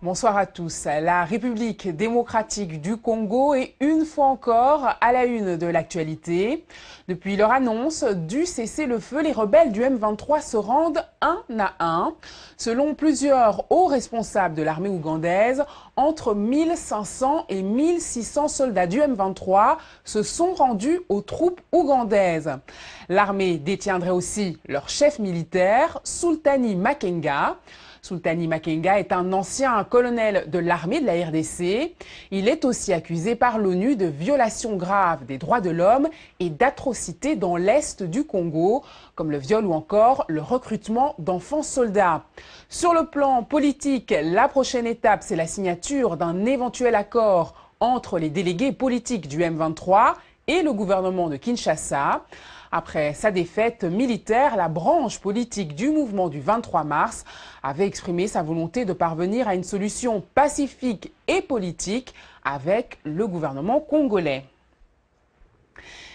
Bonsoir à tous. La République démocratique du Congo est une fois encore à la une de l'actualité. Depuis leur annonce du cessez-le-feu, les rebelles du M23 se rendent un à un. Selon plusieurs hauts responsables de l'armée ougandaise, entre 1500 et 1600 soldats du M23 se sont rendus aux troupes ougandaises. L'armée détiendrait aussi leur chef militaire, Sultani Makenga. Sultani Makenga est un ancien colonel de l'armée de la RDC. Il est aussi accusé par l'ONU de violations graves des droits de l'homme et d'atrocités dans l'est du Congo, comme le viol ou encore le recrutement d'enfants soldats. Sur le plan politique, la prochaine étape, c'est la signature d'un éventuel accord entre les délégués politiques du M23 et le gouvernement de Kinshasa. Après sa défaite militaire, la branche politique du mouvement du 23 mars avait exprimé sa volonté de parvenir à une solution pacifique et politique avec le gouvernement congolais.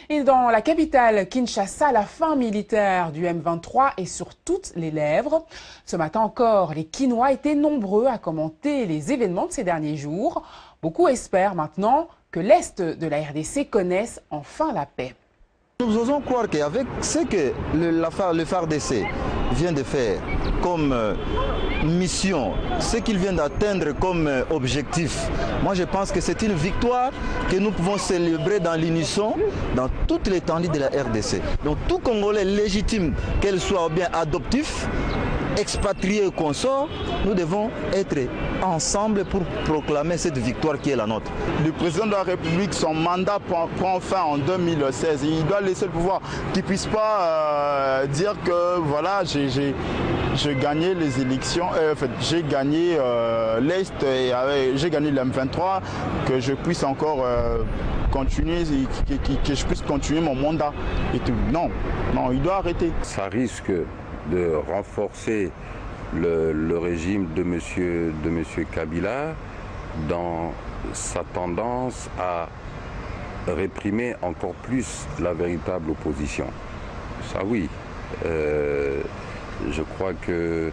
Et dans la capitale Kinshasa, la fin militaire du M23 est sur toutes les lèvres. Ce matin encore, les Kinois étaient nombreux à commenter les événements de ces derniers jours. Beaucoup espèrent maintenant que l'Est de la RDC connaisse enfin la paix. Nous osons croire qu'avec ce que le FARDC vient de faire comme mission, ce qu'il vient d'atteindre comme objectif, moi je pense que c'est une victoire que nous pouvons célébrer dans l'unisson, dans toute l'étendue de la RDC. Donc tout Congolais légitime, qu'elle soit bien adoptif, expatrié ou consort, nous devons être ensemble pour proclamer cette victoire qui est la nôtre. Le président de la République, son mandat prend fin en 2016. Il doit laisser le pouvoir, qu'il ne puisse pas dire que voilà, j'ai gagné les élections, en fait, j'ai gagné l'Est et j'ai gagné l'M23, que je puisse encore continuer, que je puisse continuer mon mandat et tout. Non, non, il doit arrêter. Ça risque de renforcer le régime de monsieur Kabila dans sa tendance à réprimer encore plus la véritable opposition. Ça oui, je crois que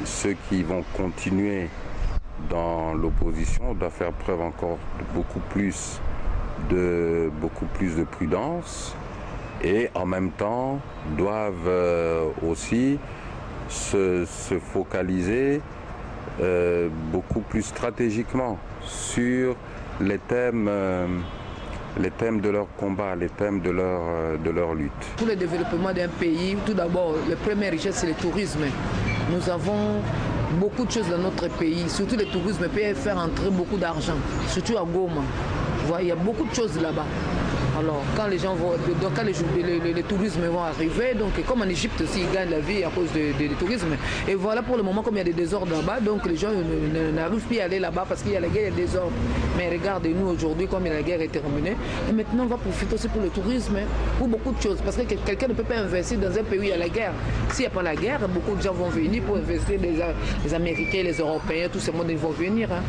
ceux qui vont continuer dans l'opposition doivent faire preuve encore de beaucoup plus de prudence et en même temps doivent aussi se focaliser beaucoup plus stratégiquement sur les thèmes de leur combat, les thèmes de leur lutte. Pour le développement d'un pays, tout d'abord, la première richesse, c'est le tourisme. Nous avons beaucoup de choses dans notre pays, surtout le tourisme peut faire entrer beaucoup d'argent, surtout à Goma. Il y a beaucoup de choses là-bas. Alors, quand les gens vont, donc quand les tourismes vont arriver, donc comme en Égypte aussi, ils gagnent la vie à cause du tourisme. Et voilà pour le moment, comme il y a des désordres là-bas, donc les gens n'arrivent plus à aller là-bas parce qu'il y a la guerre, il y a des désordres. Mais regardez-nous aujourd'hui, comme la guerre est terminée, et maintenant on va profiter aussi pour le tourisme, pour beaucoup de choses. Parce que quelqu'un ne peut pas investir dans un pays où il y a la guerre. S'il n'y a pas la guerre, beaucoup de gens vont venir pour investir, les Américains, les Européens, tous ces mondes ils vont venir. Hein.